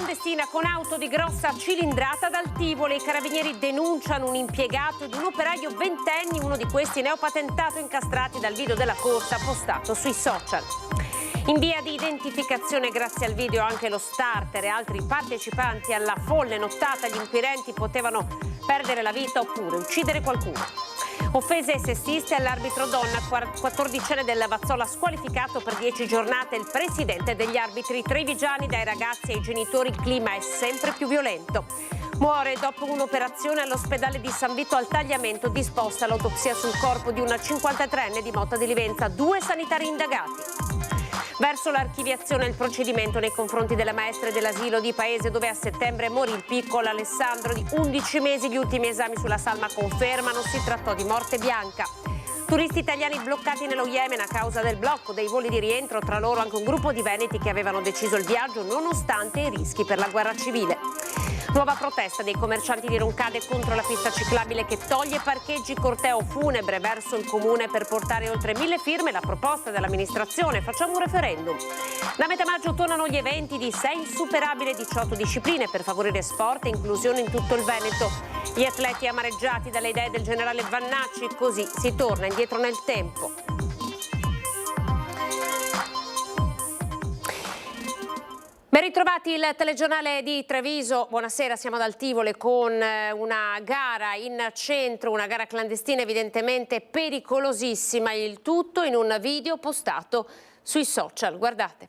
clandestina con auto di grossa cilindrata dal Tivoli. I carabinieri denunciano un impiegato ed un operaio ventenni, uno di questi neopatentato, incastrati dal video della corsa postato sui social. In via di identificazione grazie al video anche lo starter e altri partecipanti alla folle nottata. Gli inquirenti potevano perdere la vita oppure uccidere qualcuno. Offese sessiste all'arbitro donna, 14enne del Vazzola squalificato per 10 giornate. Il presidente degli arbitri trevigiani: dai ragazzi ai genitori il clima è sempre più violento. Muore dopo un'operazione all'ospedale di San Vito al Tagliamento. Disposta l'autopsia sul corpo di una 53enne di Motta di Livenza. 2 sanitari indagati. Verso l'archiviazione il procedimento nei confronti della maestra dell'asilo di Paese, dove a settembre morì il piccolo Alessandro di 11 mesi. Gli ultimi esami sulla salma confermano si trattò di morte bianca. Turisti italiani bloccati nello Yemen a causa del blocco dei voli di rientro, tra loro anche un gruppo di veneti che avevano deciso il viaggio nonostante i rischi per la guerra civile. Nuova protesta dei commercianti di Roncade contro la pista ciclabile che toglie parcheggi. Corteo funebre verso il comune per portare oltre 1000 firme la proposta dell'amministrazione. Facciamo un referendum. Da metà maggio tornano gli eventi di 6 insuperabili 18 discipline per favorire sport e inclusione in tutto il Veneto. Gli atleti amareggiati dalle idee del generale Vannacci, così si torna indietro nel tempo. Ben ritrovati, il telegiornale di Treviso. Buonasera, siamo dal Tivoli con una gara in centro, una gara clandestina evidentemente pericolosissima. Il tutto in un video postato sui social. Guardate.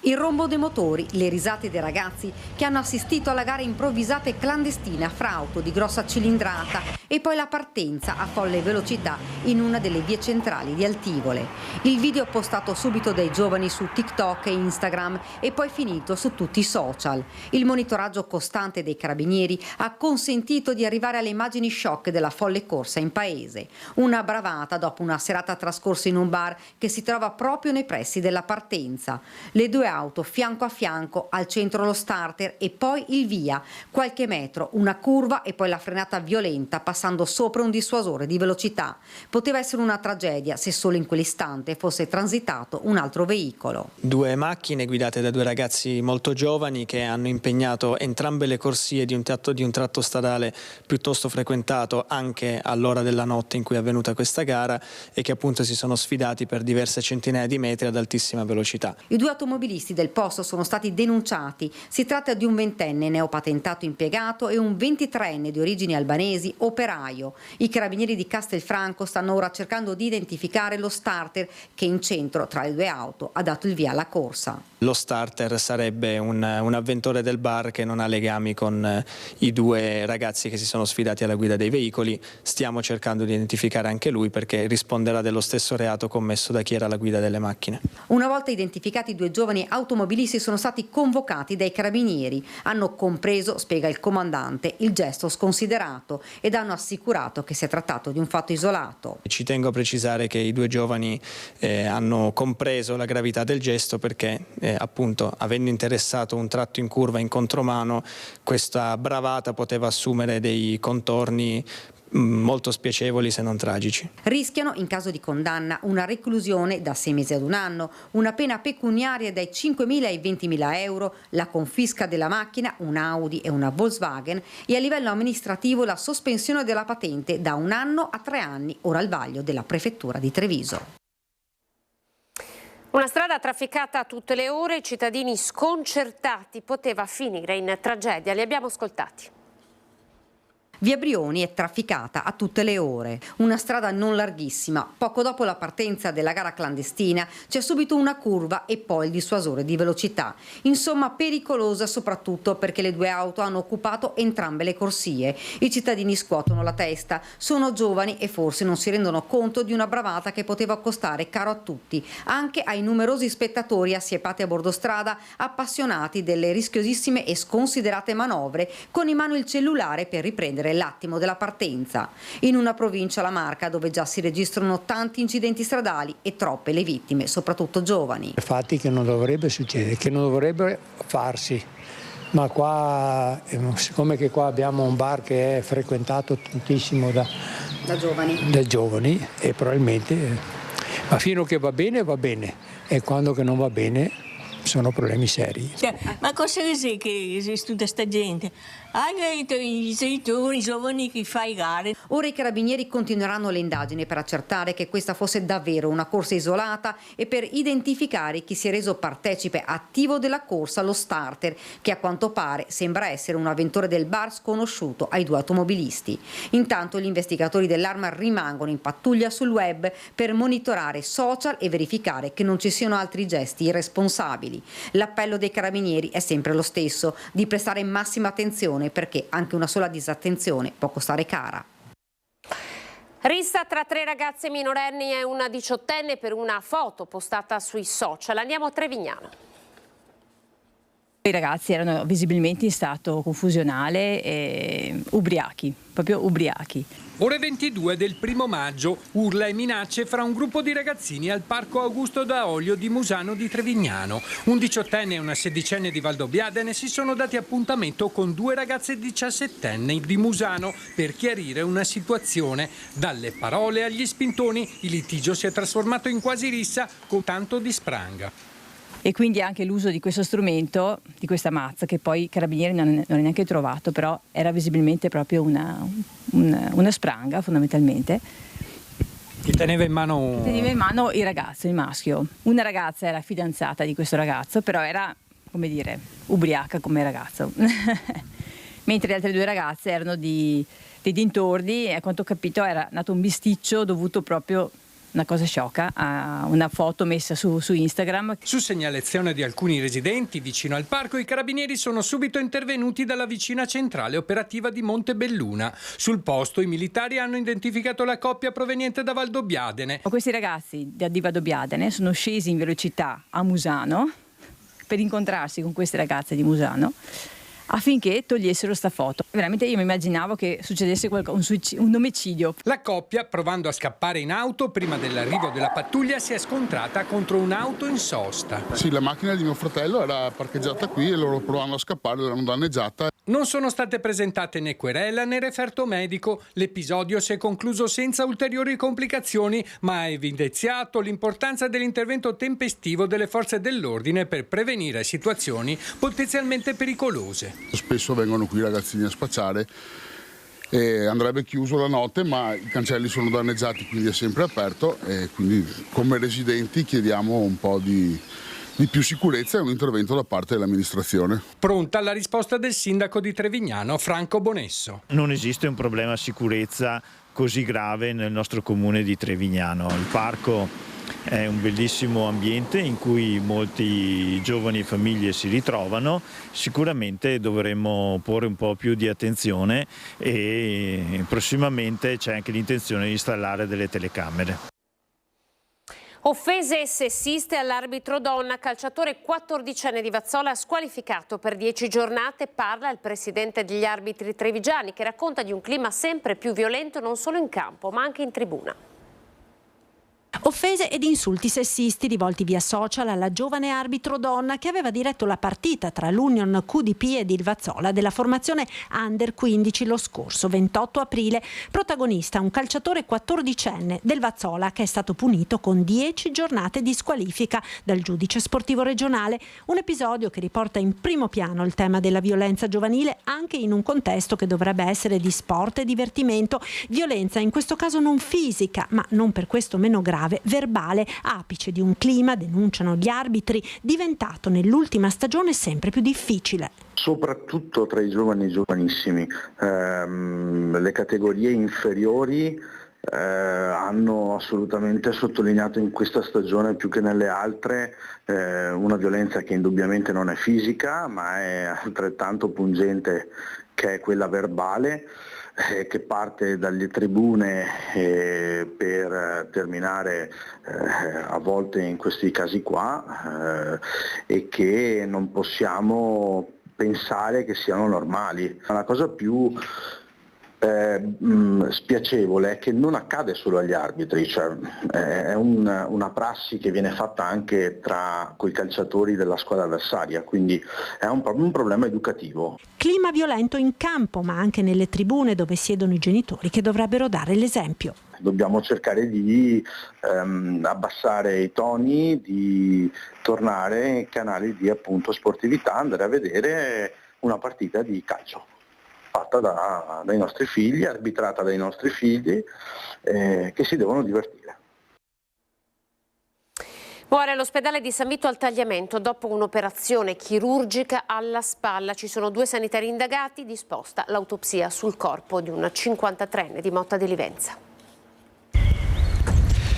Il rombo dei motori, le risate dei ragazzi che hanno assistito alla gara improvvisata e clandestina fra auto di grossa cilindrata e poi la partenza a folle velocità in una delle vie centrali di Altivole. Il video postato subito dai giovani su TikTok e Instagram e poi finito su tutti i social. Il monitoraggio costante dei carabinieri ha consentito di arrivare alle immagini shock della folle corsa in paese. Una bravata dopo una serata trascorsa in un bar che si trova proprio nei pressi della partenza. Le due auto fianco a fianco, al centro lo starter e poi il via, qualche metro, una curva e poi la frenata violenta passando sopra un dissuasore di velocità. Poteva essere una tragedia se solo in quell'istante fosse transitato un altro veicolo. 2 macchine guidate da 2 ragazzi molto giovani che hanno impegnato entrambe le corsie di un tratto stradale piuttosto frequentato anche all'ora della notte in cui è avvenuta questa gara e che appunto si sono sfidati per diverse centinaia di metri ad altissima velocità. I 2 automobilisti del posto sono stati denunciati. Si tratta di un ventenne neopatentato impiegato e un 23enne di origini albanesi operaio. I carabinieri di Castelfranco stanno ora cercando di identificare lo starter che in centro tra le 2 auto ha dato il via alla corsa. Lo starter sarebbe un avventore del bar che non ha legami con i 2 ragazzi che si sono sfidati alla guida dei veicoli. Stiamo cercando di identificare anche lui perché risponderà dello stesso reato commesso da chi era alla guida delle macchine. Una volta identificati i 2 giovani automobilisti sono stati convocati dai carabinieri. Hanno compreso, spiega il comandante, il gesto sconsiderato ed hanno assicurato che si è trattato di un fatto isolato. Ci tengo a precisare che i 2 giovani hanno compreso la gravità del gesto perché appunto avendo interessato un tratto in curva in contromano questa bravata poteva assumere dei contorni molto spiacevoli se non tragici. Rischiano in caso di condanna una reclusione da 6 mesi ad 1 anno, una pena pecuniaria dai 5.000 ai 20.000 euro, la confisca della macchina, una Audi e una Volkswagen, e a livello amministrativo la sospensione della patente da 1 anno a 3 anni, ora al vaglio della prefettura di Treviso. Una strada trafficata a tutte le ore, i cittadini sconcertati, poteva finire in tragedia. Li abbiamo ascoltati. Via Brioni è trafficata a tutte le ore, una strada non larghissima. Poco dopo la partenza della gara clandestina c'è subito una curva e poi il dissuasore di velocità. Insomma pericolosa soprattutto perché le 2 auto hanno occupato entrambe le corsie. I cittadini scuotono la testa, sono giovani e forse non si rendono conto di una bravata che poteva costare caro a tutti, anche ai numerosi spettatori assiepati a bordo strada, appassionati delle rischiosissime e sconsiderate manovre, con in mano il cellulare per riprendere attendere l'attimo della partenza. In una provincia, la Marca, dove già si registrano tanti incidenti stradali e troppe le vittime, soprattutto giovani. Fatti che non dovrebbe succedere, che non dovrebbero farsi. Ma qua, siccome che qua abbiamo un bar che è frequentato tantissimo da giovani e probabilmente, ma fino che va bene, e quando che non va bene sono problemi seri. Ma cosa è che esiste tutta questa gente? Anche i giovani che fanno gare. Ora i carabinieri continueranno le indagini per accertare che questa fosse davvero una corsa isolata e per identificare chi si è reso partecipe attivo della corsa, lo starter, che a quanto pare sembra essere un avventore del bar sconosciuto ai due automobilisti. Intanto gli investigatori dell'Arma rimangono in pattuglia sul web per monitorare social e verificare che non ci siano altri gesti irresponsabili. L'appello dei carabinieri è sempre lo stesso, di prestare massima attenzione perché anche una sola disattenzione può costare cara. Rissa tra 3 ragazze minorenni e una diciottenne per una foto postata sui social. Andiamo a Trevignano. I ragazzi erano visibilmente in stato confusionale e proprio ubriachi. Ore 22 del 1° maggio, urla e minacce fra un gruppo di ragazzini al Parco Augusto Daolio di Musano di Trevignano. Un diciottenne e una sedicenne di Valdobbiadene si sono dati appuntamento con 2 ragazze diciassettenni di Musano per chiarire una situazione. Dalle parole agli spintoni, il litigio si è trasformato in quasi rissa con tanto di spranga. E quindi anche l'uso di questo strumento, di questa mazza, che poi i carabinieri non è neanche trovato, però era visibilmente proprio una spranga fondamentalmente. Chi teneva in mano? Teneva in mano il ragazzo, il maschio. Una ragazza era fidanzata di questo ragazzo, però era, come dire, ubriaca come ragazzo. Mentre le altre 2 ragazze erano dei dintorni e a quanto ho capito era nato un bisticcio dovuto proprio, una cosa sciocca, a una foto messa su Instagram. Su segnalazione di alcuni residenti vicino al parco, i carabinieri sono subito intervenuti dalla vicina centrale operativa di Montebelluna. Sul posto i militari hanno identificato la coppia proveniente da Valdobbiadene. Questi ragazzi di Valdobbiadene sono scesi in velocità a Musano per incontrarsi con queste ragazze di Musano affinché togliessero sta foto. Veramente io mi immaginavo che succedesse un omicidio. La coppia, provando a scappare in auto, prima dell'arrivo della pattuglia si è scontrata contro un'auto in sosta. Sì, la macchina di mio fratello era parcheggiata qui e loro provando a scappare l'hanno danneggiata. Non sono state presentate né querela né referto medico. L'episodio si è concluso senza ulteriori complicazioni, ma ha evidenziato l'importanza dell'intervento tempestivo delle forze dell'ordine per prevenire situazioni potenzialmente pericolose. Spesso vengono qui i ragazzini a spacciare e andrebbe chiuso la notte, ma i cancelli sono danneggiati, quindi è sempre aperto e quindi come residenti chiediamo un po' di più sicurezza e un intervento da parte dell'amministrazione. Pronta la risposta del sindaco di Trevignano, Franco Bonesso. Non esiste un problema sicurezza così grave nel nostro comune di Trevignano. Il parco è un bellissimo ambiente in cui molti giovani e famiglie si ritrovano. Sicuramente dovremmo porre un po' più di attenzione e prossimamente c'è anche l'intenzione di installare delle telecamere. Offese sessiste all'arbitro donna, calciatore 14enne di Vazzola squalificato per 10 giornate. Parla il presidente degli arbitri trevigiani, che racconta di un clima sempre più violento non solo in campo ma anche in tribuna. Offese ed insulti sessisti rivolti via social alla giovane arbitro donna che aveva diretto la partita tra l'Union QDP ed il Vazzola della formazione Under 15 lo scorso 28 aprile. Protagonista un calciatore 14enne del Vazzola che è stato punito con 10 giornate di squalifica dal giudice sportivo regionale. Un episodio che riporta in primo piano il tema della violenza giovanile anche in un contesto che dovrebbe essere di sport e divertimento. Violenza in questo caso non fisica, ma non per questo meno grave, verbale, apice di un clima, denunciano gli arbitri, diventato nell'ultima stagione sempre più difficile. Soprattutto tra i giovani e i giovanissimi. Le categorie inferiori hanno assolutamente sottolineato in questa stagione più che nelle altre una violenza che indubbiamente non è fisica, ma è altrettanto pungente, che è quella verbale, che parte dalle tribune per terminare a volte in questi casi qua e che non possiamo pensare che siano normali. La cosa più spiacevole è che non accade solo agli arbitri, cioè è una prassi che viene fatta anche tra coi calciatori della squadra avversaria, quindi è proprio un problema educativo. Clima violento in campo, ma anche nelle tribune dove siedono i genitori che dovrebbero dare l'esempio. Dobbiamo cercare di abbassare i toni, di tornare in canali di appunto sportività, andare a vedere una partita di calcio fatta dai nostri figli, arbitrata dai nostri figli, che si devono divertire. Muore all'ospedale di San Vito al Tagliamento dopo un'operazione chirurgica alla spalla. Ci sono 2 sanitari indagati, disposta l'autopsia sul corpo di un 53enne di Motta di Livenza.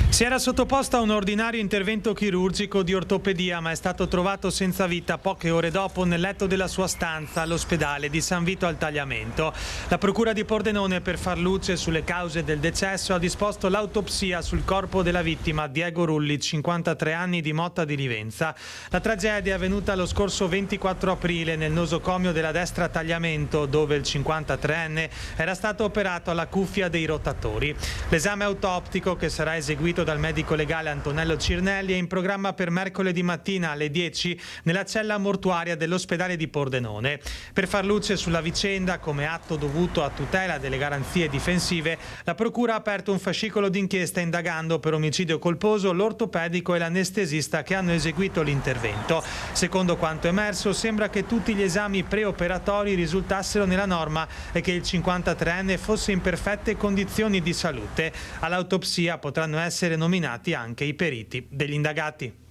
Si era sottoposto a un ordinario intervento chirurgico di ortopedia, ma è stato trovato senza vita poche ore dopo nel letto della sua stanza all'ospedale di San Vito al Tagliamento. La procura di Pordenone, per far luce sulle cause del decesso, ha disposto l'autopsia sul corpo della vittima, Diego Rulli, 53 anni, di Motta di Livenza. La tragedia è avvenuta lo scorso 24 aprile nel nosocomio della destra Tagliamento, dove il 53enne era stato operato alla cuffia dei rotatori. L'esame autoptico, che sarà eseguito dal medico legale Antonello Cirnelli, è in programma per mercoledì mattina alle 10 nella cella mortuaria dell'ospedale di Pordenone. Per far luce sulla vicenda, come atto dovuto a tutela delle garanzie difensive, la procura ha aperto un fascicolo d'inchiesta indagando per omicidio colposo l'ortopedico e l'anestesista che hanno eseguito l'intervento. Secondo quanto emerso, sembra che tutti gli esami preoperatori risultassero nella norma e che il 53enne fosse in perfette condizioni di salute. All'autopsia potranno essere nominati anche i periti degli indagati.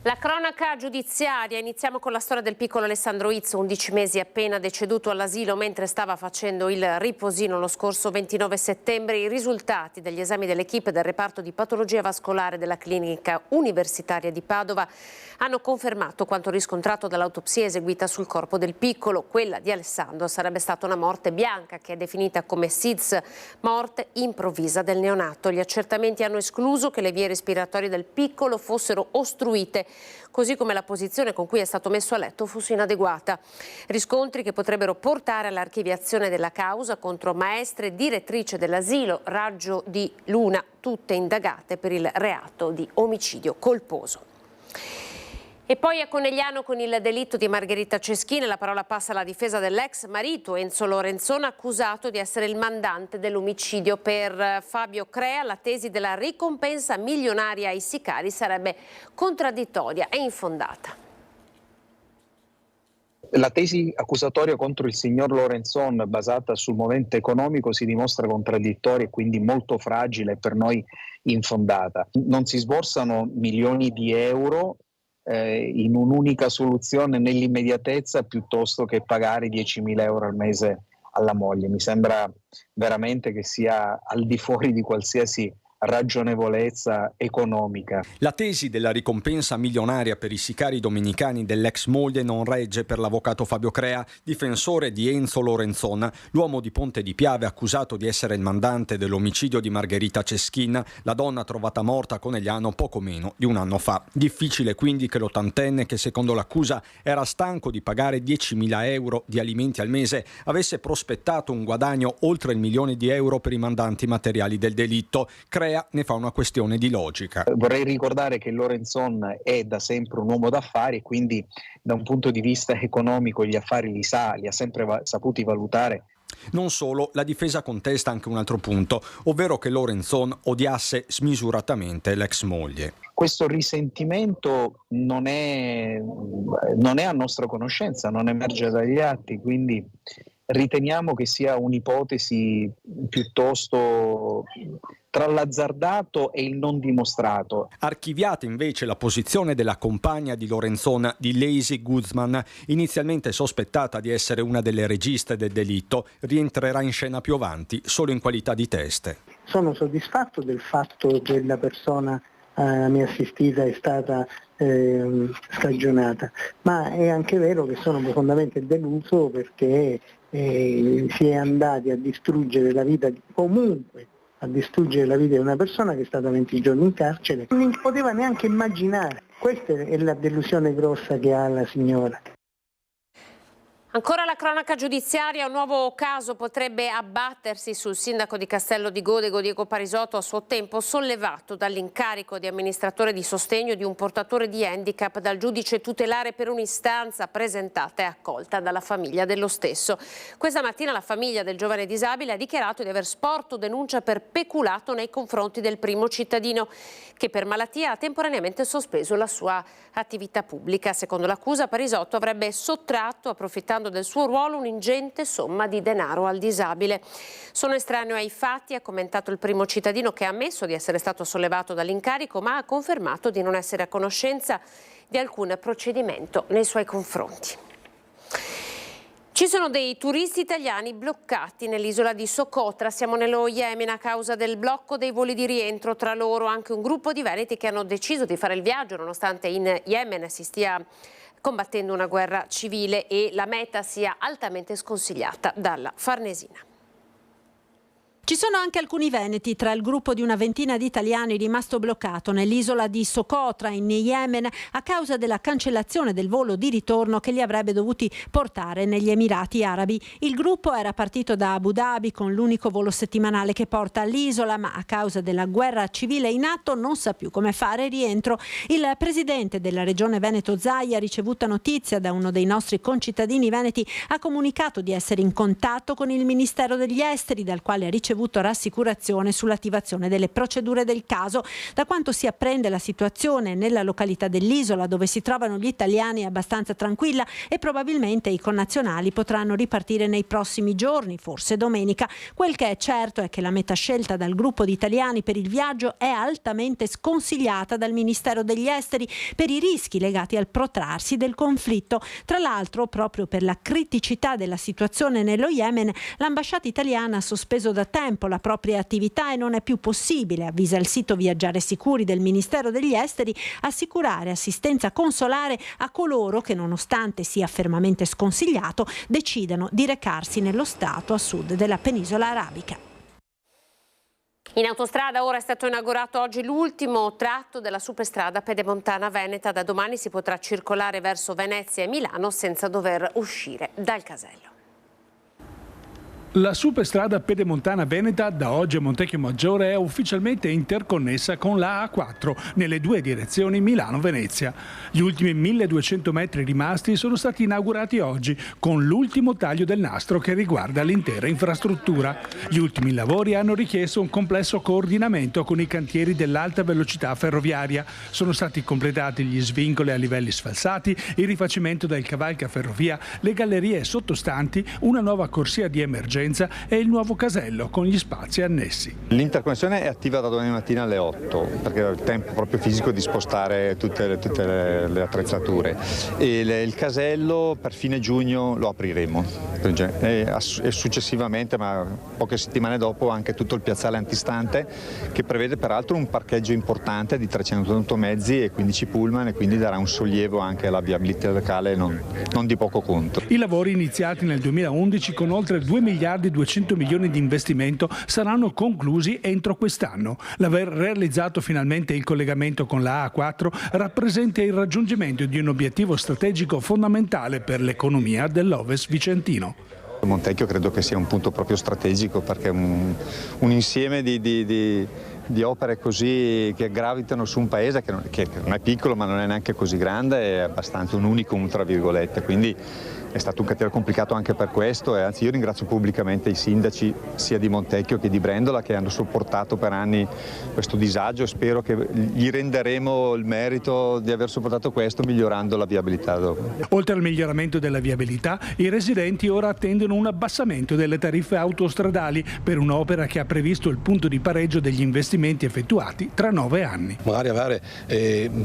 La cronaca giudiziaria, iniziamo con la storia del piccolo Alessandro Izzo, 11 mesi appena deceduto all'asilo mentre stava facendo il riposino lo scorso 29 settembre. I risultati degli esami dell'equipe del reparto di patologia vascolare della clinica universitaria di Padova hanno confermato quanto riscontrato dall'autopsia eseguita sul corpo del piccolo. Quella di Alessandro sarebbe stata una morte bianca, che è definita come SIDS, morte improvvisa del neonato. Gli accertamenti hanno escluso che le vie respiratorie del piccolo fossero ostruite, così come la posizione con cui è stato messo a letto fosse inadeguata. Riscontri che potrebbero portare all'archiviazione della causa contro maestre e direttrice dell'asilo Raggio di Luna, tutte indagate per il reato di omicidio colposo. E poi a Conegliano con il delitto di Margherita Ceschini la parola passa alla difesa dell'ex marito Enzo Lorenzon, accusato di essere il mandante dell'omicidio. Per Fabio Crea la tesi della ricompensa milionaria ai sicari sarebbe contraddittoria e infondata. La tesi accusatoria contro il signor Lorenzon, basata sul movente economico, si dimostra contraddittoria e quindi molto fragile e per noi infondata. Non si sborsano milioni di euro in un'unica soluzione nell'immediatezza piuttosto che pagare 10.000 euro al mese alla moglie. Mi sembra veramente che sia al di fuori di qualsiasi ragionevolezza economica. La tesi della ricompensa milionaria per i sicari domenicani dell'ex moglie non regge per l'avvocato Fabio Crea, difensore di Enzo Lorenzon, l'uomo di Ponte di Piave accusato di essere il mandante dell'omicidio di Margherita Ceschin, la donna trovata morta a Conegliano poco meno di un anno fa. Difficile quindi che l'80enne, che secondo l'accusa era stanco di pagare 10.000 euro di alimenti al mese, avesse prospettato un guadagno oltre il milione di euro per i mandanti materiali del delitto. Crea ne fa una questione di logica. Vorrei ricordare che Lorenzon è da sempre un uomo d'affari, quindi da un punto di vista economico gli affari li ha sempre saputi valutare. Non solo, la difesa contesta anche un altro punto, ovvero che Lorenzon odiasse smisuratamente l'ex moglie. Questo risentimento non è a nostra conoscenza, non emerge dagli atti, quindi riteniamo che sia un'ipotesi piuttosto tra l'azzardato e il non dimostrato. Archiviata invece la posizione della compagna di Lorenzon, di Lazy Guzman, inizialmente sospettata di essere una delle registe del delitto, rientrerà in scena più avanti solo in qualità di teste. Sono soddisfatto del fatto che la persona mia assistita è stata scagionata, ma è anche vero che sono profondamente deluso perché si è andati a distruggere la vita a distruggere la vita di una persona che è stata 20 giorni in carcere. Non poteva neanche immaginare. Questa è la delusione grossa che ha la signora. Ancora la cronaca giudiziaria, un nuovo caso potrebbe abbattersi sul sindaco di Castello di Godego, Diego Parisotto, a suo tempo sollevato dall'incarico di amministratore di sostegno di un portatore di handicap dal giudice tutelare per un'istanza presentata e accolta dalla famiglia dello stesso. Questa mattina la famiglia del giovane disabile ha dichiarato di aver sporto denuncia per peculato nei confronti del primo cittadino che per malattia ha temporaneamente sospeso la sua attività pubblica. Secondo l'accusa, Parisotto avrebbe sottratto, approfittando del suo ruolo, un'ingente somma di denaro al disabile. Sono estraneo ai fatti, ha commentato il primo cittadino, che ha ammesso di essere stato sollevato dall'incarico, ma ha confermato di non essere a conoscenza di alcun procedimento nei suoi confronti. Ci sono dei turisti italiani bloccati nell'isola di Socotra, siamo nello Yemen, a causa del blocco dei voli di rientro, tra loro anche un gruppo di veneti che hanno deciso di fare il viaggio nonostante in Yemen si stia combattendo una guerra civile e la meta sia altamente sconsigliata dalla Farnesina. Ci sono anche alcuni veneti tra il gruppo di una ventina di italiani rimasto bloccato nell'isola di Socotra in Yemen a causa della cancellazione del volo di ritorno che li avrebbe dovuti portare negli Emirati Arabi. Il gruppo era partito da Abu Dhabi con l'unico volo settimanale che porta all'isola, ma a causa della guerra civile in atto non sa più come fare rientro. Il presidente della regione Veneto Zaia, ricevuta notizia da uno dei nostri concittadini veneti, ha comunicato di essere in contatto con il Ministero degli Esteri, dal quale ha ricevuto rassicurazione sull'attivazione delle procedure del caso. Da quanto si apprende, la situazione nella località dell'isola dove si trovano gli italiani è abbastanza tranquilla e probabilmente i connazionali potranno ripartire nei prossimi giorni, forse domenica. Quel che è certo è che la meta scelta dal gruppo di italiani per il viaggio è altamente sconsigliata dal Ministero degli Esteri per i rischi legati al protrarsi del conflitto. Tra l'altro, proprio per la criticità della situazione nello Yemen, l'ambasciata italiana ha sospeso da tempo la propria attività e non è più possibile, avvisa il sito Viaggiare Sicuri del Ministero degli Esteri, assicurare assistenza consolare a coloro che, nonostante sia fermamente sconsigliato, decidano di recarsi nello stato a sud della penisola arabica. In autostrada ora è stato inaugurato oggi l'ultimo tratto della superstrada pedemontana veneta. Da domani si potrà circolare verso Venezia e Milano senza dover uscire dal casello. La superstrada pedemontana veneta da oggi a Montecchio Maggiore è ufficialmente interconnessa con la A4 nelle due direzioni Milano-Venezia. Gli ultimi 1200 metri rimasti sono stati inaugurati oggi con l'ultimo taglio del nastro che riguarda l'intera infrastruttura. Gli ultimi lavori hanno richiesto un complesso coordinamento con i cantieri dell'alta velocità ferroviaria. Sono stati completati gli svincoli a livelli sfalsati, il rifacimento del cavalcaferrovia, le gallerie sottostanti, una nuova corsia di emergenza e il nuovo casello con gli spazi annessi. L'interconnessione è attiva da domani mattina alle 8 perché ho il tempo proprio fisico di spostare tutte le attrezzature e il casello per fine giugno lo apriremo e successivamente, ma poche settimane dopo, anche tutto il piazzale antistante che prevede peraltro un parcheggio importante di 300 mezzi e 15 pullman e quindi darà un sollievo anche alla viabilità locale non di poco conto. I lavori iniziati nel 2011 con oltre 2 miliardi 200 milioni di investimento saranno conclusi entro quest'anno. L'aver realizzato finalmente il collegamento con la A4 rappresenta il raggiungimento di un obiettivo strategico fondamentale per l'economia dell'Ovest vicentino. Montecchio credo che sia un punto proprio strategico perché è un insieme di opere così che gravitano su un paese che non è piccolo ma non è neanche così grande, è abbastanza un unicum tra virgolette, quindi è stato un cantiere complicato anche per questo e anzi io ringrazio pubblicamente i sindaci sia di Montecchio che di Brendola che hanno sopportato per anni questo disagio e spero che gli renderemo il merito di aver sopportato questo migliorando la viabilità dopo. Oltre al miglioramento della viabilità, i residenti ora attendono un abbassamento delle tariffe autostradali per un'opera che ha previsto il punto di pareggio degli investimenti effettuati tra 9 anni. Magari avere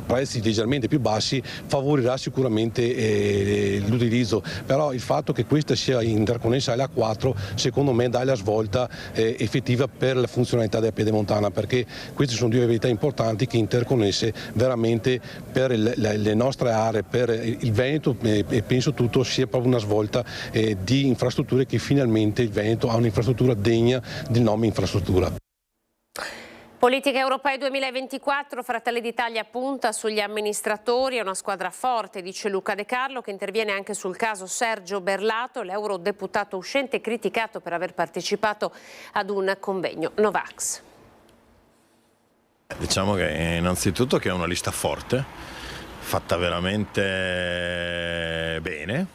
prezzi leggermente più bassi favorirà sicuramente l'utilizzo, però il fatto che questa sia interconnessa alla A4 secondo me dà la svolta effettiva per la funzionalità della pedemontana, perché queste sono due viabilità importanti che interconnesse veramente per le nostre aree, per il Veneto e penso tutto sia proprio una svolta di infrastrutture che finalmente il Veneto ha un'infrastruttura degna del nome infrastruttura. Politiche europee 2024, Fratelli d'Italia punta sugli amministratori, è una squadra forte, dice Luca De Carlo, che interviene anche sul caso Sergio Berlato, l'eurodeputato uscente criticato per aver partecipato ad un convegno Novax. Diciamo che innanzitutto che è una lista forte, fatta veramente bene,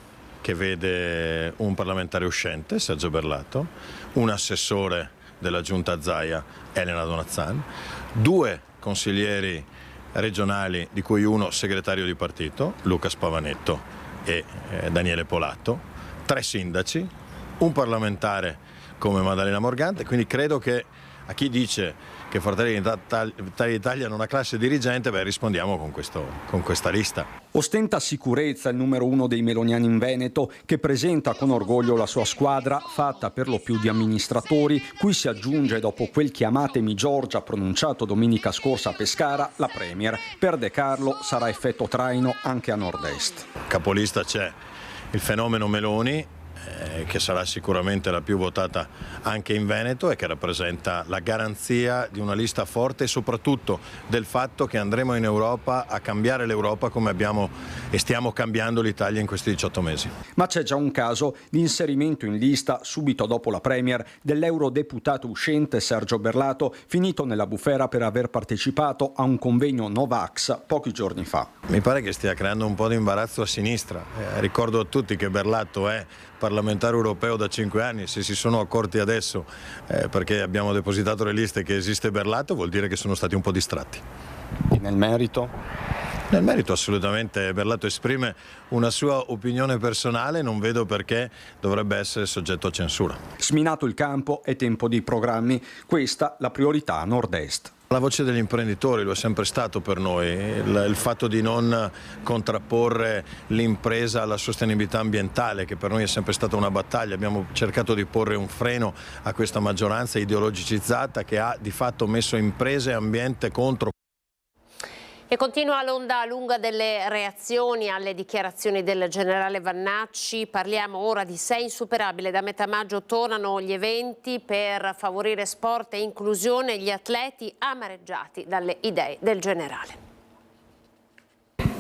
che vede un parlamentare uscente, Sergio Berlato, un assessore della giunta Zaia, Elena Donazzan, 2 consiglieri regionali, di cui uno segretario di partito, Luca Spavanetto e Daniele Polatto, 3 sindaci, un parlamentare come Maddalena Morgante, quindi credo che a chi dice che Fratelli d'Italia non ha classe dirigente, rispondiamo con questa lista. Ostenta sicurezza il numero 1 dei meloniani in Veneto, che presenta con orgoglio la sua squadra, fatta per lo più di amministratori, cui si aggiunge, dopo quel chiamatemi Giorgia pronunciato domenica scorsa a Pescara, la Premier. Per De Carlo sarà effetto traino anche a nord-est. Capolista c'è il fenomeno Meloni, che sarà sicuramente la più votata anche in Veneto e che rappresenta la garanzia di una lista forte e soprattutto del fatto che andremo in Europa a cambiare l'Europa come abbiamo e stiamo cambiando l'Italia in questi 18 mesi. Ma c'è già un caso di inserimento in lista, subito dopo la Premier, dell'eurodeputato uscente Sergio Berlato, finito nella bufera per aver partecipato a un convegno Novax pochi giorni fa. Mi pare che stia creando un po' di imbarazzo a sinistra. Ricordo a tutti che Berlato è parlamentare europeo da 5 anni, se si sono accorti adesso perché abbiamo depositato le liste che esiste Berlato, vuol dire che sono stati un po' distratti. E nel merito? Nel merito assolutamente Berlato esprime una sua opinione personale, non vedo perché dovrebbe essere soggetto a censura. Sminato il campo, è tempo di programmi, questa la priorità a nord-est. La voce degli imprenditori lo è sempre stato per noi, il fatto di non contrapporre l'impresa alla sostenibilità ambientale, che per noi è sempre stata una battaglia. Abbiamo cercato di porre un freno a questa maggioranza ideologicizzata che ha di fatto messo imprese e ambiente contro. E continua l'onda lunga delle reazioni alle dichiarazioni del generale Vannacci. Parliamo ora di Sei Insuperabile. Da metà maggio tornano gli eventi per favorire sport e inclusione, gli atleti amareggiati dalle idee del generale.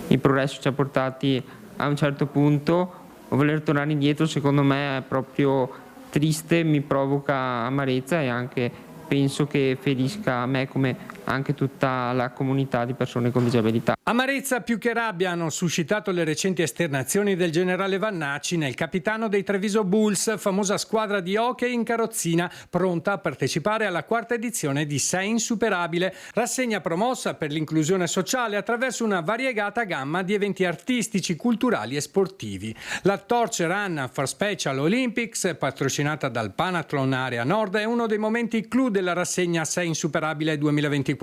Il progresso ci ha portati a un certo punto, voler tornare indietro secondo me è proprio triste, mi provoca amarezza e anche penso che ferisca me come anche tutta la comunità di persone con disabilità. Amarezza più che rabbia hanno suscitato le recenti esternazioni del generale Vannacci nel capitano dei Treviso Bulls, famosa squadra di hockey in carrozzina pronta a partecipare alla 4ª edizione di Sei Insuperabile, rassegna promossa per l'inclusione sociale attraverso una variegata gamma di eventi artistici, culturali e sportivi. La Torch Run for Special Olympics, patrocinata dal Panathlon Area Nord, è uno dei momenti clou della rassegna Sei Insuperabile 2024.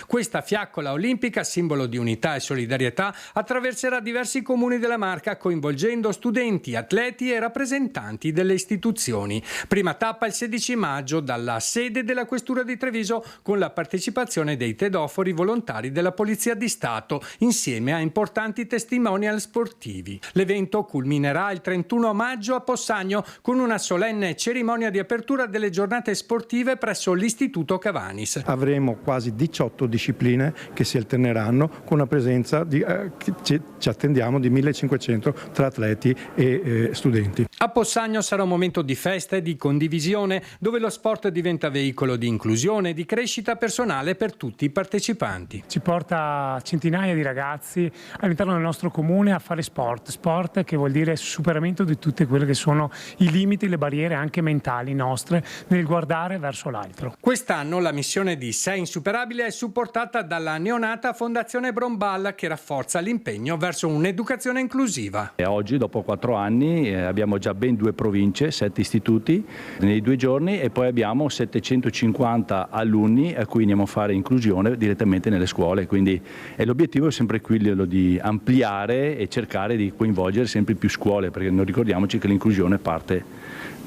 Questa fiaccola olimpica, simbolo di unità e solidarietà, attraverserà diversi comuni della Marca, coinvolgendo studenti, atleti e rappresentanti delle istituzioni. Prima tappa il 16 maggio dalla sede della Questura di Treviso, con la partecipazione dei tedofori volontari della Polizia di Stato, insieme a importanti testimonial sportivi. L'evento culminerà il 31 maggio a Possagno con una solenne cerimonia di apertura delle giornate sportive presso l'Istituto Cavanis. Avremo quasi 18 discipline che si alterneranno con una presenza ci attendiamo di 1500 tra atleti e studenti. A Possagno sarà un momento di festa e di condivisione, dove lo sport diventa veicolo di inclusione e di crescita personale per tutti i partecipanti. Ci porta centinaia di ragazzi all'interno del nostro comune a fare sport che vuol dire superamento di tutte quelle che sono i limiti, le barriere anche mentali nostre nel guardare verso l'altro. Quest'anno la missione di Sei Insuperabile è supportata dalla neonata Fondazione Brombal, che rafforza l'impegno verso un'educazione inclusiva. E oggi, dopo 4 anni, abbiamo già ben 2 province, 7 istituti nei 2 giorni e poi abbiamo 750 alunni a cui andiamo a fare inclusione direttamente nelle scuole. Quindi l'obiettivo è sempre quello di ampliare e cercare di coinvolgere sempre più scuole, perché non ricordiamoci che l'inclusione parte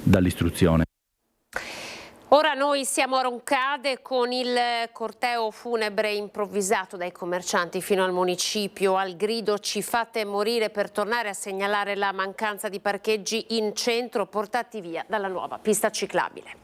dall'istruzione. Ora noi siamo a Roncade con il corteo funebre improvvisato dai commercianti fino al municipio. Al grido "ci fate morire" per tornare a segnalare la mancanza di parcheggi in centro portati via dalla nuova pista ciclabile.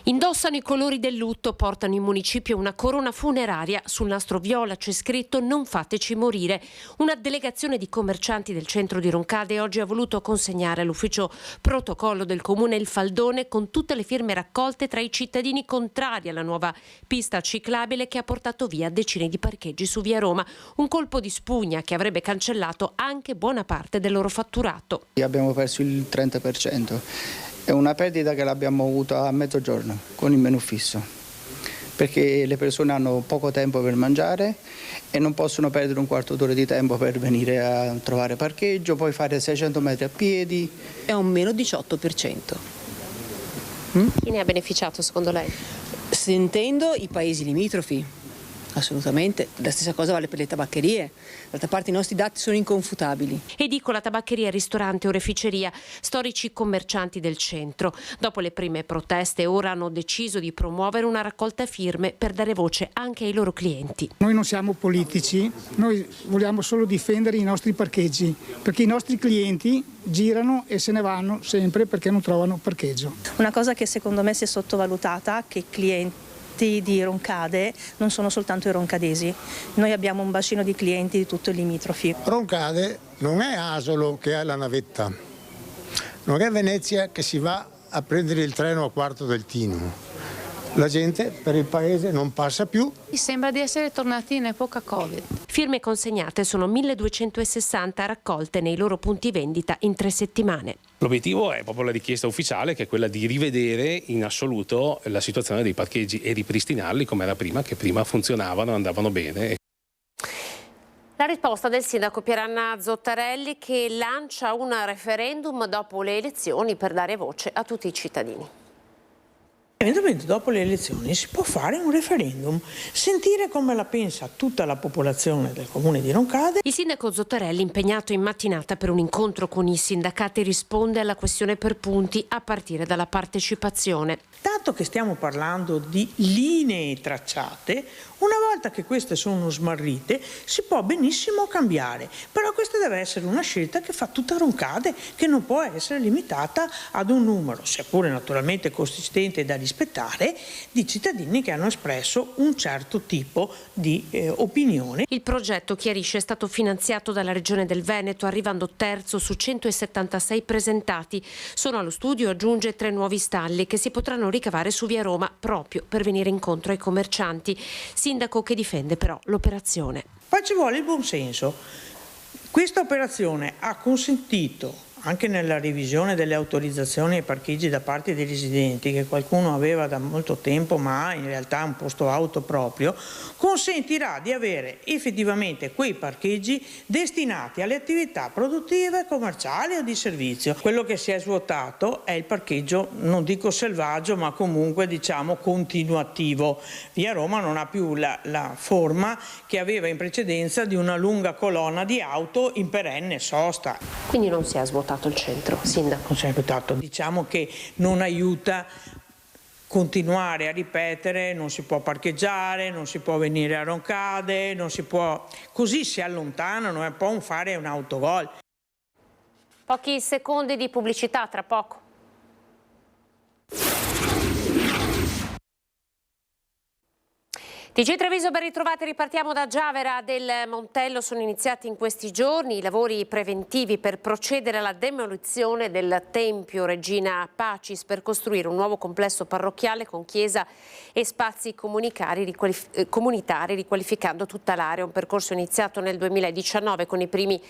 Indossano i colori del lutto, portano in municipio una corona funeraria. Sul nastro viola c'è scritto "Non fateci morire". Una delegazione di commercianti del centro di Roncade oggi ha voluto consegnare all'ufficio protocollo del comune il faldone con tutte le firme raccolte tra i cittadini contrari alla nuova pista ciclabile che ha portato via decine di parcheggi su via Roma. Un colpo di spugna che avrebbe cancellato anche buona parte del loro fatturato. Abbiamo perso il 30%. È una perdita che l'abbiamo avuta a mezzogiorno con il menù fisso, perché le persone hanno poco tempo per mangiare e non possono perdere un quarto d'ora di tempo per venire a trovare parcheggio, poi fare 600 metri a piedi. È un meno 18%. Chi ne ha beneficiato secondo lei? Sentendo i paesi limitrofi. Assolutamente, la stessa cosa vale per le tabaccherie. D'altra parte i nostri dati sono inconfutabili. Edicola, tabaccheria, ristorante, oreficeria, storici commercianti del centro. Dopo le prime proteste ora hanno deciso di promuovere una raccolta firme per dare voce anche ai loro clienti. Noi non siamo politici, noi vogliamo solo difendere i nostri parcheggi, perché i nostri clienti girano e se ne vanno sempre perché non trovano parcheggio. Una cosa che secondo me si è sottovalutata, che i clienti di Roncade non sono soltanto i roncadesi, noi abbiamo un bacino di clienti di tutto il limitrofi. Roncade non è Asolo che ha la navetta, non è Venezia che si va a prendere il treno a quarto del Tino. La gente per il paese non passa più. Sembra di essere tornati in epoca Covid. Firme consegnate sono 1260 raccolte nei loro punti vendita in 3 settimane. L'obiettivo è proprio la richiesta ufficiale, che è quella di rivedere in assoluto la situazione dei parcheggi e ripristinarli come era prima, che prima funzionavano, andavano bene. La risposta del sindaco Pieranna Zottarelli, che lancia un referendum dopo le elezioni per dare voce a tutti i cittadini. Evidentemente dopo le elezioni si può fare un referendum, sentire come la pensa tutta la popolazione del comune di Roncade. Il sindaco Zottarelli, impegnato in mattinata per un incontro con i sindacati, risponde alla questione per punti a partire dalla partecipazione. Dato che stiamo parlando di linee tracciate, una volta che queste sono smarrite si può benissimo cambiare, però questa deve essere una scelta che fa tutta Roncade, che non può essere limitata ad un numero, seppure naturalmente consistente da rispettare, di cittadini che hanno espresso un certo tipo di opinione. Il progetto, chiarisce, è stato finanziato dalla Regione del Veneto, arrivando terzo su 176 presentati. Sono allo studio, aggiunge, 3 nuovi stalli che si potranno ricavare su via Roma proprio per venire incontro ai commercianti. Sindaco che difende però l'operazione. Poi ci vuole il buonsenso. Questa operazione ha consentito, anche nella revisione delle autorizzazioni ai parcheggi da parte dei residenti, che qualcuno aveva da molto tempo ma in realtà un posto auto proprio, consentirà di avere effettivamente quei parcheggi destinati alle attività produttive, commerciali o di servizio. Quello che si è svuotato è il parcheggio, non dico selvaggio, ma comunque diciamo continuativo. Via Roma non ha più la forma che aveva in precedenza di una lunga colonna di auto in perenne sosta. Quindi non si è svuotato il centro, sindaco? Non si è svuotato. Diciamo che non aiuta continuare a ripetere, non si può parcheggiare, non si può venire a Roncade, non si può, così si allontanano, è un po' un fare un autogol. Pochi secondi di pubblicità, tra poco. TG Treviso, ben ritrovati, ripartiamo da Giavera del Montello. Sono iniziati in questi giorni i lavori preventivi per procedere alla demolizione del Tempio Regina Pacis per costruire un nuovo complesso parrocchiale con chiesa e spazi comunitari, riqualificando tutta l'area. Un percorso iniziato nel 2019 con i primi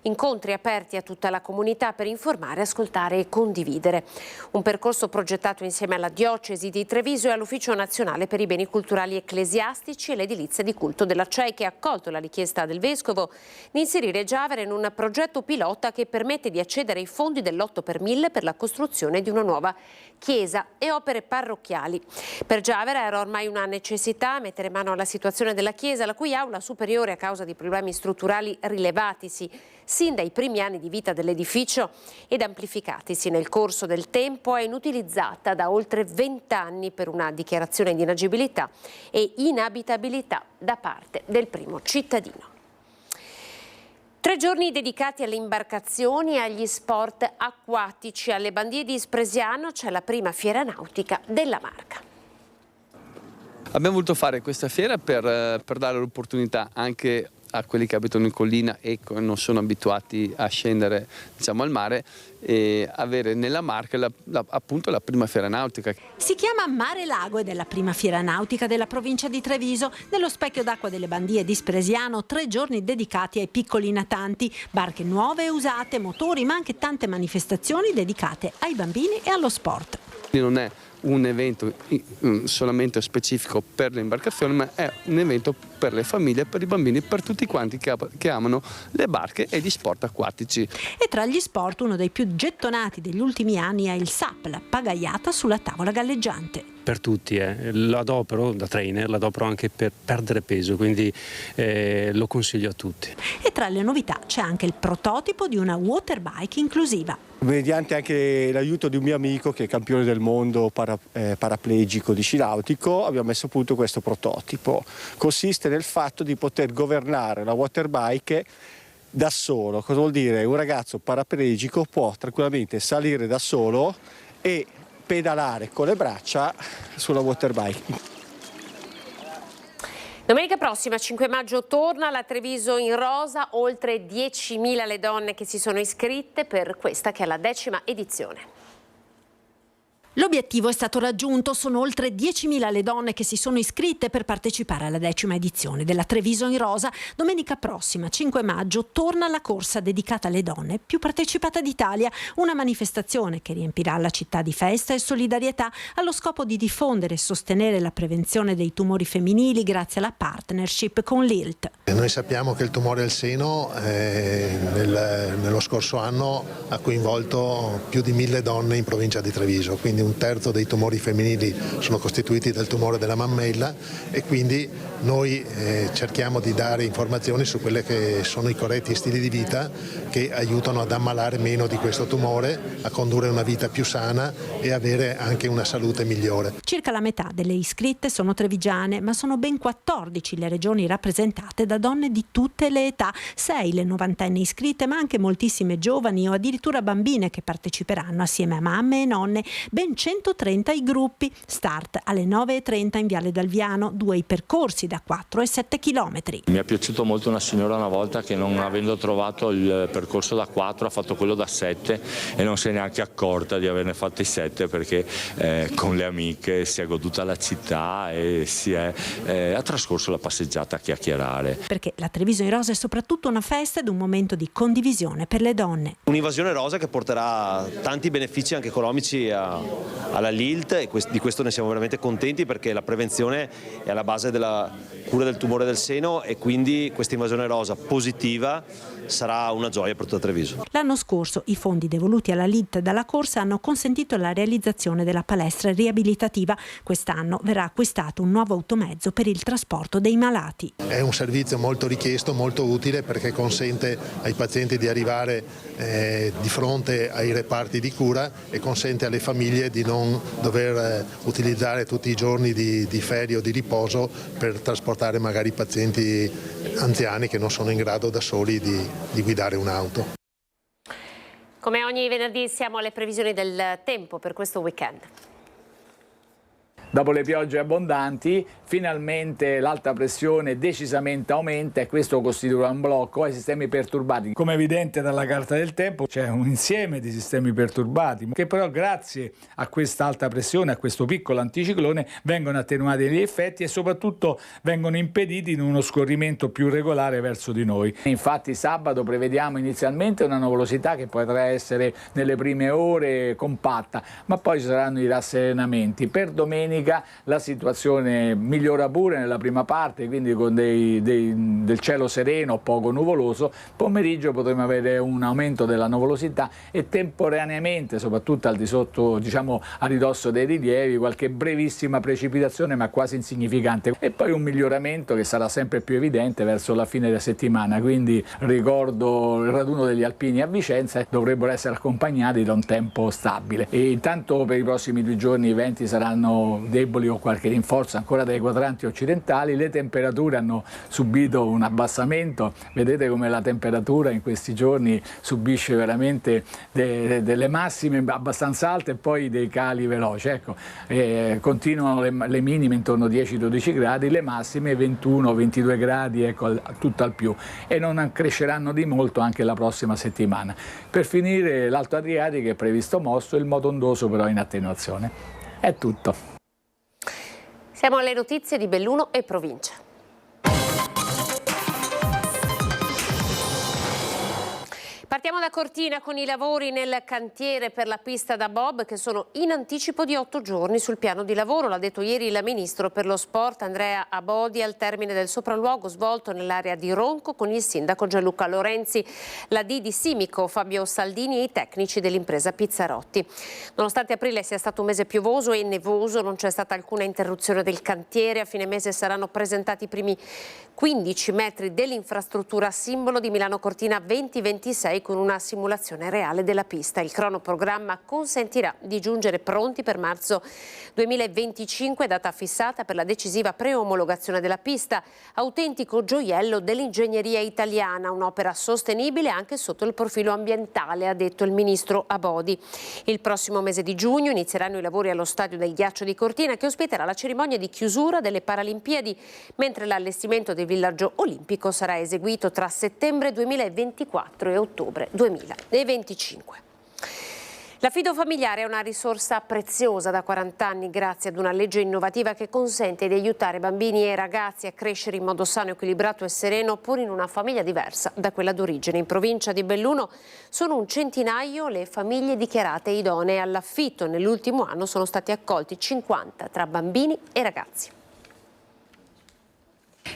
incontri aperti a tutta la comunità per informare, ascoltare e condividere. Un percorso progettato insieme alla Diocesi di Treviso e all'Ufficio Nazionale per i Beni Culturali Ecclesiastici e l'edilizia di culto della CEI, che ha accolto la richiesta del Vescovo di inserire Giavera in un progetto pilota che permette di accedere ai fondi dell'8 per 1000 per la costruzione di una nuova chiesa e opere parrocchiali. Per Giavera era ormai una necessità mettere mano alla situazione della chiesa, la cui aula superiore, a causa di problemi strutturali rilevatisi sin dai primi anni di vita dell'edificio ed amplificatisi nel corso del tempo, è inutilizzata da oltre 20 anni per una dichiarazione di inagibilità e inabitabilità da parte del primo cittadino. 3 giorni dedicati alle imbarcazioni e agli sport acquatici. Alle Bandie di Spresiano c'è la prima fiera nautica della Marca. Abbiamo voluto fare questa fiera per dare l'opportunità anche a quelli che abitano in collina e non sono abituati a scendere, diciamo, al mare, e avere nella Marca appunto la prima fiera nautica. Si chiama Mare Lago ed è la prima fiera nautica della provincia di Treviso. Nello specchio d'acqua delle Bandie di Spresiano 3 giorni dedicati ai piccoli natanti, barche nuove e usate, motori, ma anche tante manifestazioni dedicate ai bambini e allo sport. Non è un evento solamente specifico per le imbarcazioni, ma è un evento per le famiglie, per i bambini, per tutti quanti che amano le barche e gli sport acquatici. E tra gli sport uno dei più gettonati degli ultimi anni è il SUP, la pagaiata sulla tavola galleggiante. Per tutti, lo adopero da trainer, lo adopero anche per perdere peso, quindi lo consiglio a tutti. E tra le novità c'è anche il prototipo di una waterbike inclusiva. Mediante anche l'aiuto di un mio amico che è campione del mondo paraplegico di sci nautico, abbiamo messo a punto questo prototipo. Consiste nel fatto di poter governare la waterbike da solo. Cosa vuol dire? Un ragazzo paraplegico può tranquillamente salire da solo e pedalare con le braccia sulla waterbike. Domenica prossima, 5 maggio, torna la Treviso in rosa, oltre 10.000 le donne che si sono iscritte per questa che è la 10ª edizione. L'obiettivo è stato raggiunto, sono oltre 10.000 le donne che si sono iscritte per partecipare alla 10ª edizione della Treviso in rosa. Domenica prossima, 5 maggio, torna la corsa dedicata alle donne più partecipata d'Italia, una manifestazione che riempirà la città di festa e solidarietà allo scopo di diffondere e sostenere la prevenzione dei tumori femminili grazie alla partnership con l'ILT. Noi sappiamo che il tumore al seno nello scorso anno ha coinvolto più di 1.000 donne in provincia di Treviso, quindi un terzo dei tumori femminili sono costituiti dal tumore della mammella e quindi noi cerchiamo di dare informazioni su quelli che sono i corretti stili di vita che aiutano ad ammalare meno di questo tumore, a condurre una vita più sana e avere anche una salute migliore. Circa la metà delle iscritte sono trevigiane, ma sono ben 14 le regioni rappresentate da donne di tutte le età, 6 le novantenni iscritte, ma anche moltissime giovani o addirittura bambine che parteciperanno assieme a mamme e nonne. Ben 130 i gruppi, start alle 9:30 in Viale Dalviano, 2 i percorsi da 4 e 7 chilometri. Mi è piaciuto molto una signora una volta che, non avendo trovato il percorso da 4, ha fatto quello da 7 e non si è neanche accorta di averne fatti 7 perché con le amiche si è goduta la città e ha trascorso la passeggiata a chiacchierare. Perché la Treviso in rosa è soprattutto una festa ed un momento di condivisione per le donne. Un'invasione rosa che porterà tanti benefici anche economici alla LILT e di questo ne siamo veramente contenti perché la prevenzione è alla base della cura del tumore del seno e quindi questa invasione rosa positiva sarà una gioia per tutta Treviso. L'anno scorso i fondi devoluti alla LILT dalla corsa hanno consentito la realizzazione della palestra riabilitativa. Quest'anno verrà acquistato un nuovo automezzo per il trasporto dei malati. È un servizio molto richiesto, molto utile perché consente ai pazienti di arrivare di fronte ai reparti di cura e consente alle famiglie di non dover utilizzare tutti i giorni di ferie o di riposo per trasportare magari pazienti anziani che non sono in grado da soli di guidare un'auto. Come ogni venerdì siamo alle previsioni del tempo per questo weekend. Dopo le piogge abbondanti, finalmente l'alta pressione decisamente aumenta e questo costituirà un blocco ai sistemi perturbati. Come evidente dalla carta del tempo c'è un insieme di sistemi perturbati che però grazie a questa alta pressione, a questo piccolo anticiclone, vengono attenuati gli effetti e soprattutto vengono impediti in uno scorrimento più regolare verso di noi. Infatti sabato prevediamo inizialmente una nuvolosità che potrà essere nelle prime ore compatta, ma poi ci saranno i rasserenamenti. Per domenica la situazione migliora pure nella prima parte, quindi con del cielo sereno, poco nuvoloso. Pomeriggio potremo avere un aumento della nuvolosità e temporaneamente, soprattutto al di sotto, diciamo a ridosso dei rilievi, qualche brevissima precipitazione ma quasi insignificante. E poi un miglioramento che sarà sempre più evidente verso la fine della settimana, quindi ricordo il raduno degli alpini a Vicenza dovrebbero essere accompagnati da un tempo stabile. E intanto per i prossimi 2 giorni i venti saranno deboli o qualche rinforzo ancora dai quadranti occidentali. Le temperature hanno subito un abbassamento, vedete come la temperatura in questi giorni subisce veramente delle massime abbastanza alte e poi dei cali veloci. Ecco, continuano le minime intorno a 10-12 gradi, le massime 21-22 gradi, ecco, tutto al più, e non cresceranno di molto anche la prossima settimana. Per finire, l'Alto Adriatico è previsto mosso, il moto ondoso però in attenuazione. È tutto. Siamo alle notizie di Belluno e provincia. Partiamo da Cortina con i lavori nel cantiere per la pista da bob che sono in anticipo di 8 giorni sul piano di lavoro. L'ha detto ieri il ministro per lo sport Andrea Abodi al termine del sopralluogo svolto nell'area di Ronco con il sindaco Gianluca Lorenzi, la D di Simico Fabio Saldini e i tecnici dell'impresa Pizzarotti. Nonostante aprile sia stato un mese piovoso e nevoso, non c'è stata alcuna interruzione del cantiere. A fine mese saranno presentati i primi 15 metri dell'infrastruttura simbolo di Milano Cortina 2026 con una simulazione reale della pista. Il cronoprogramma consentirà di giungere pronti per marzo 2025, data fissata per la decisiva preomologazione della pista, autentico gioiello dell'ingegneria italiana, un'opera sostenibile anche sotto il profilo ambientale, ha detto il ministro Abodi. Il prossimo mese di giugno inizieranno i lavori allo stadio del Ghiaccio di Cortina, che ospiterà la cerimonia di chiusura delle Paralimpiadi, mentre l'allestimento del villaggio olimpico sarà eseguito tra settembre 2024 e ottobre 2025. L'affido familiare è una risorsa preziosa da 40 anni grazie ad una legge innovativa che consente di aiutare bambini e ragazzi a crescere in modo sano, equilibrato e sereno pur in una famiglia diversa da quella d'origine. In provincia di Belluno sono un centinaio le famiglie dichiarate idonee all'affitto. Nell'ultimo anno sono stati accolti 50 tra bambini e ragazzi.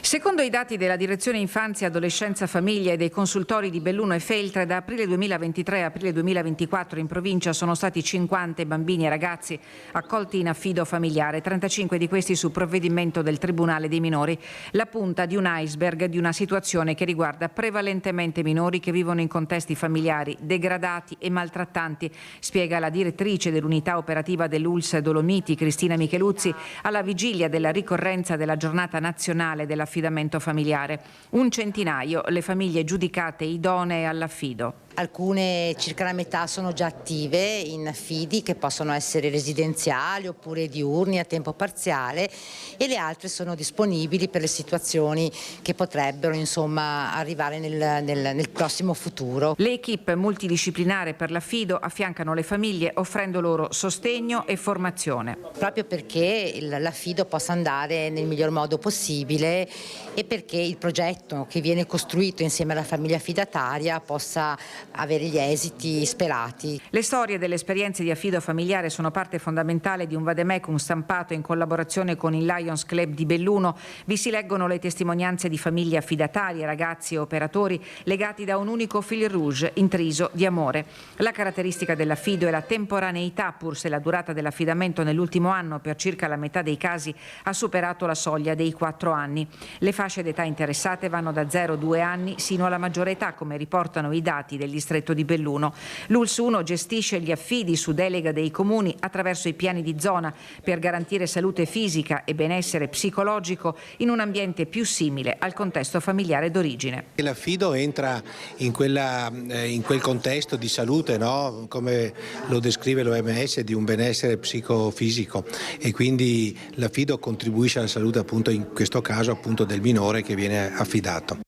Secondo i dati della Direzione Infanzia, Adolescenza, Famiglia e dei consultori di Belluno e Feltre, da aprile 2023 a aprile 2024 in provincia sono stati 50 bambini e ragazzi accolti in affido familiare, 35 di questi su provvedimento del Tribunale dei minori, la punta di un iceberg di una situazione che riguarda prevalentemente minori che vivono in contesti familiari degradati e maltrattanti, spiega la direttrice dell'unità operativa dell'ULSS Dolomiti, Cristina Micheluzzi, alla vigilia della ricorrenza della giornata nazionale dell'affidamento familiare. Un centinaio le famiglie giudicate idonee all'affido. Alcune, circa la metà, sono già attive in affidi che possono essere residenziali oppure diurni a tempo parziale, e le altre sono disponibili per le situazioni che potrebbero arrivare nel prossimo futuro. Le equip multidisciplinari per l'affido affiancano le famiglie offrendo loro sostegno e formazione. Proprio perché l'affido possa andare nel miglior modo possibile e perché il progetto che viene costruito insieme alla famiglia affidataria possa avere gli esiti sperati. Le storie delle esperienze di affido familiare sono parte fondamentale di un vademecum stampato in collaborazione con il Lions Club di Belluno. Vi si leggono le testimonianze di famiglie affidatarie, ragazzi e operatori legati da un unico fil rouge intriso di amore. La caratteristica dell'affido è la temporaneità, pur se la durata dell'affidamento nell'ultimo anno per circa la metà dei casi ha superato la soglia dei 4 anni. Le fasce d'età interessate vanno da 0-2 anni sino alla maggiore età, come riportano i dati del distretto di Belluno. L'ULSS 1 gestisce gli affidi su delega dei comuni attraverso i piani di zona per garantire salute fisica e benessere psicologico in un ambiente più simile al contesto familiare d'origine. L'affido entra in quel contesto di salute, no? Come lo descrive l'OMS, di un benessere psicofisico, e quindi l'affido contribuisce alla salute, appunto in questo caso appunto del minore che viene affidato.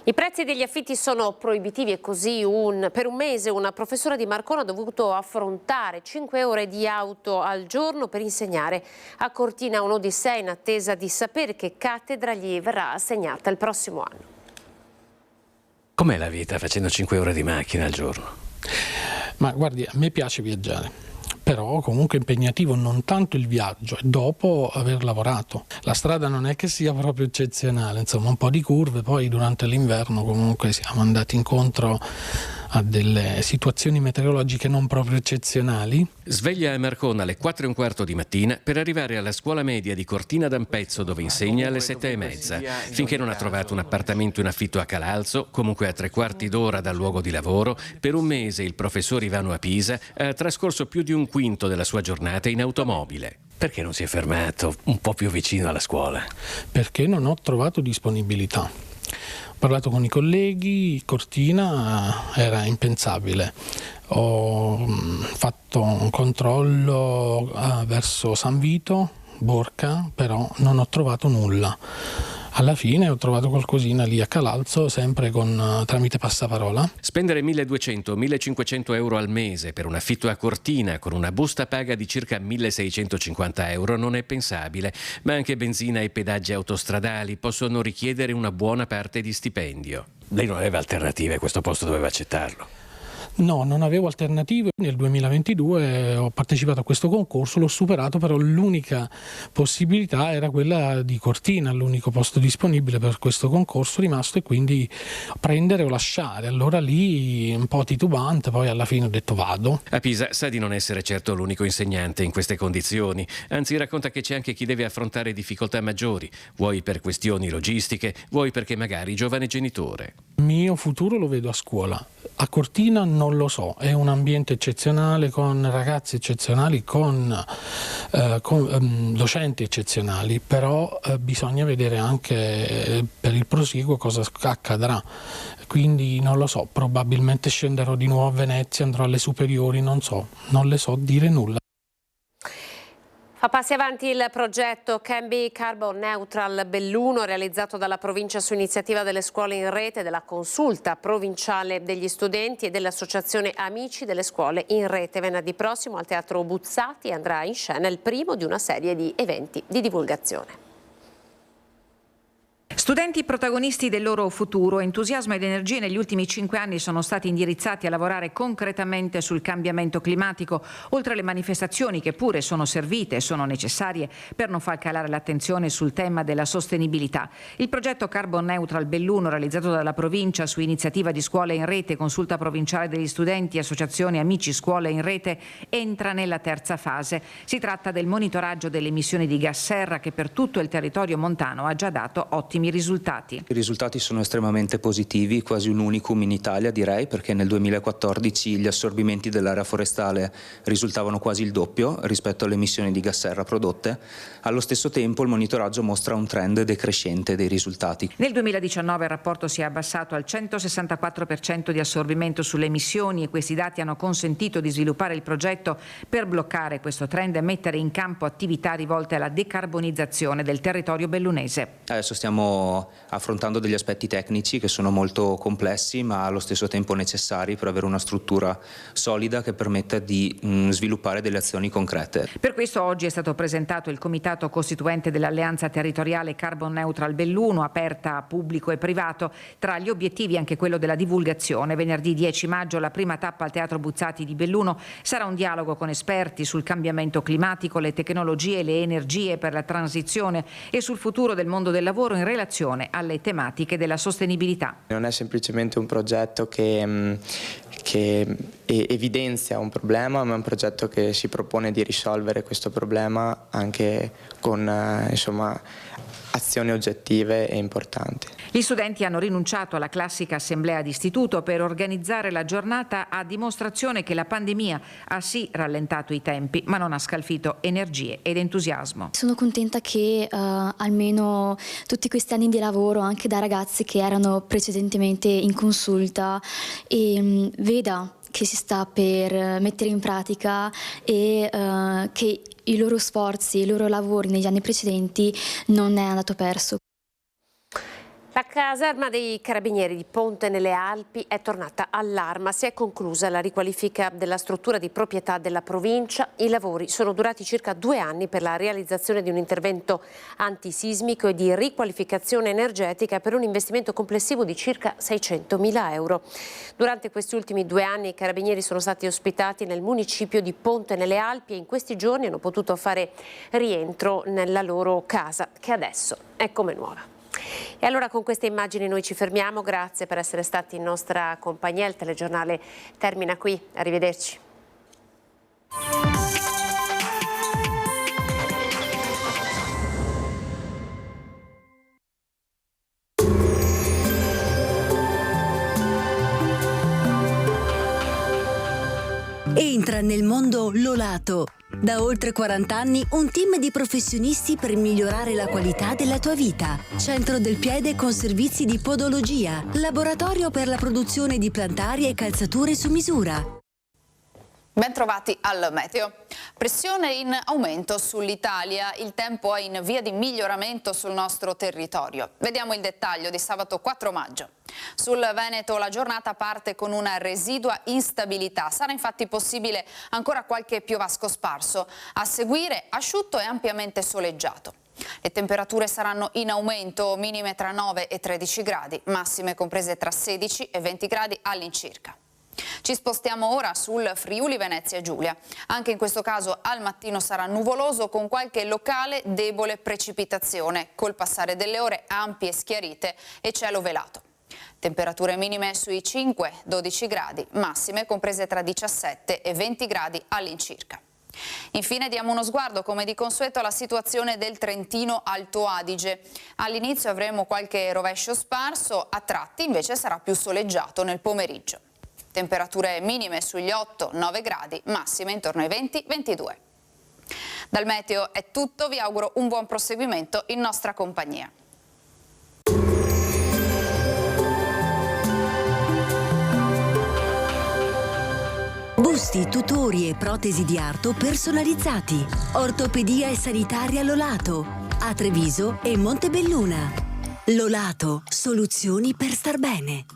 I prezzi degli affitti sono proibitivi e così per un mese una professora di Marcona ha dovuto affrontare 5 ore di auto al giorno per insegnare a Cortina, un'odissea in attesa di sapere che cattedra gli verrà assegnata il prossimo anno. Com'è la vita facendo 5 ore di macchina al giorno? Ma guardi, a me piace viaggiare. Però comunque impegnativo non tanto il viaggio, dopo aver lavorato. La strada non è che sia proprio eccezionale, insomma un po' di curve, poi durante l'inverno comunque siamo andati incontro a delle situazioni meteorologiche non proprio eccezionali. Sveglia a Marcona alle 4:15 di mattina per arrivare alla scuola media di Cortina d'Ampezzo, dove insegna alle 7:30. Finché non ha trovato un appartamento in affitto a Calalzo, comunque a 3/4 d'ora dal luogo di lavoro, per un mese il professor Ivano Apisa ha trascorso più di un quinto della sua giornata in automobile. Perché non si è fermato un po' più vicino alla scuola? Perché non ho trovato disponibilità. Ho parlato con i colleghi, Cortina era impensabile. Ho fatto un controllo verso San Vito, Borca, però non ho trovato nulla. Alla fine ho trovato qualcosina lì a Calalzo, sempre tramite passaparola. Spendere 1.200-1.500 euro al mese per un affitto a Cortina con una busta paga di circa 1.650 euro non è pensabile, ma anche benzina e pedaggi autostradali possono richiedere una buona parte di stipendio. Lei non aveva alternative, questo posto doveva accettarlo. No, non avevo alternative. Nel 2022 ho partecipato a questo concorso, l'ho superato, però l'unica possibilità era quella di Cortina, l'unico posto disponibile per questo concorso rimasto, e quindi prendere o lasciare. Allora lì un po' titubante, poi alla fine ho detto vado. A Pisa sa di non essere certo l'unico insegnante in queste condizioni, anzi racconta che c'è anche chi deve affrontare difficoltà maggiori, vuoi per questioni logistiche, vuoi perché magari giovane genitore. Il mio futuro lo vedo a scuola. A Cortina non lo so, è un ambiente eccezionale con ragazzi eccezionali, con docenti eccezionali, però bisogna vedere anche per il prosieguo cosa accadrà. Quindi non lo so, probabilmente scenderò di nuovo a Venezia, andrò alle superiori, non le so dire nulla. Fa passi avanti il progetto Can Be Carbon Neutral Belluno, realizzato dalla provincia su iniziativa delle scuole in rete, della consulta provinciale degli studenti e dell'associazione Amici delle scuole in rete. Venerdì prossimo al Teatro Buzzati andrà in scena il primo di una serie di eventi di divulgazione. Studenti protagonisti del loro futuro, entusiasmo ed energie negli ultimi 5 anni sono stati indirizzati a lavorare concretamente sul cambiamento climatico, oltre alle manifestazioni che pure sono servite e sono necessarie per non far calare l'attenzione sul tema della sostenibilità. Il progetto Carbon Neutral Belluno, realizzato dalla provincia su iniziativa di Scuole in Rete, Consulta Provinciale degli Studenti, Associazione Amici Scuole in Rete, entra nella terza fase. Si tratta del monitoraggio delle emissioni di gas serra che per tutto il territorio montano ha già dato ottimi risultati. I risultati sono estremamente positivi, quasi un unicum in Italia direi, perché nel 2014 gli assorbimenti dell'area forestale risultavano quasi il doppio rispetto alle emissioni di gas serra prodotte. Allo stesso tempo il monitoraggio mostra un trend decrescente dei risultati. Nel 2019 il rapporto si è abbassato al 164% di assorbimento sulle emissioni, e questi dati hanno consentito di sviluppare il progetto per bloccare questo trend e mettere in campo attività rivolte alla decarbonizzazione del territorio bellunese. Adesso stiamo affrontando degli aspetti tecnici che sono molto complessi ma allo stesso tempo necessari per avere una struttura solida che permetta di sviluppare delle azioni concrete. Per questo oggi è stato presentato il comitato costituente dell'Alleanza Territoriale Carbon Neutral Belluno, aperta a pubblico e privato. Tra gli obiettivi anche quello della divulgazione. Venerdì 10 maggio la prima tappa al Teatro Buzzati di Belluno sarà un dialogo con esperti sul cambiamento climatico, le tecnologie e le energie per la transizione e sul futuro del mondo del lavoro in relazione alle tematiche della sostenibilità. Non è semplicemente un progetto che evidenzia un problema, ma è un progetto che si propone di risolvere questo problema anche con azioni oggettive e importanti. Gli studenti hanno rinunciato alla classica assemblea d'istituto per organizzare la giornata a dimostrazione che la pandemia ha sì rallentato i tempi, ma non ha scalfito energie ed entusiasmo. Sono contenta che almeno tutti questi anni di lavoro, anche da ragazzi che erano precedentemente in consulta, veda che si sta per mettere in pratica e che i loro sforzi, i loro lavori negli anni precedenti non è andato perso. La caserma dei Carabinieri di Ponte nelle Alpi è tornata all'Arma. Si è conclusa la riqualifica della struttura di proprietà della provincia. I lavori sono durati circa 2 anni per la realizzazione di un intervento antisismico e di riqualificazione energetica per un investimento complessivo di circa 600.000 euro. Durante questi ultimi 2 anni i Carabinieri sono stati ospitati nel municipio di Ponte nelle Alpi e in questi giorni hanno potuto fare rientro nella loro casa, che adesso è come nuova. E allora con queste immagini noi ci fermiamo, grazie per essere stati in nostra compagnia, il telegiornale termina qui, arrivederci. Entra nel mondo Lolato. Da oltre 40 anni un team di professionisti per migliorare la qualità della tua vita. Centro del piede con servizi di podologia. Laboratorio per la produzione di plantari e calzature su misura. Bentrovati al meteo. Pressione in aumento sull'Italia, il tempo è in via di miglioramento sul nostro territorio. Vediamo il dettaglio di sabato 4 maggio. Sul Veneto la giornata parte con una residua instabilità, sarà infatti possibile ancora qualche piovasco sparso. A seguire asciutto e ampiamente soleggiato. Le temperature saranno in aumento, minime tra 9 e 13 gradi, massime comprese tra 16 e 20 gradi all'incirca. Ci spostiamo ora sul Friuli Venezia Giulia. Anche in questo caso al mattino sarà nuvoloso con qualche locale debole precipitazione, col passare delle ore ampie schiarite e cielo velato. Temperature minime sui 5-12 gradi, massime comprese tra 17 e 20 gradi all'incirca. Infine diamo uno sguardo come di consueto alla situazione del Trentino Alto Adige. All'inizio avremo qualche rovescio sparso, a tratti invece sarà più soleggiato nel pomeriggio. Temperature minime sugli 8-9 gradi, massime intorno ai 20-22. Dal meteo è tutto, vi auguro un buon proseguimento in nostra compagnia. Busti, tutori e protesi di arto personalizzati. Ortopedia e sanitaria Lolato. A Treviso e Montebelluna. Lolato, soluzioni per star bene.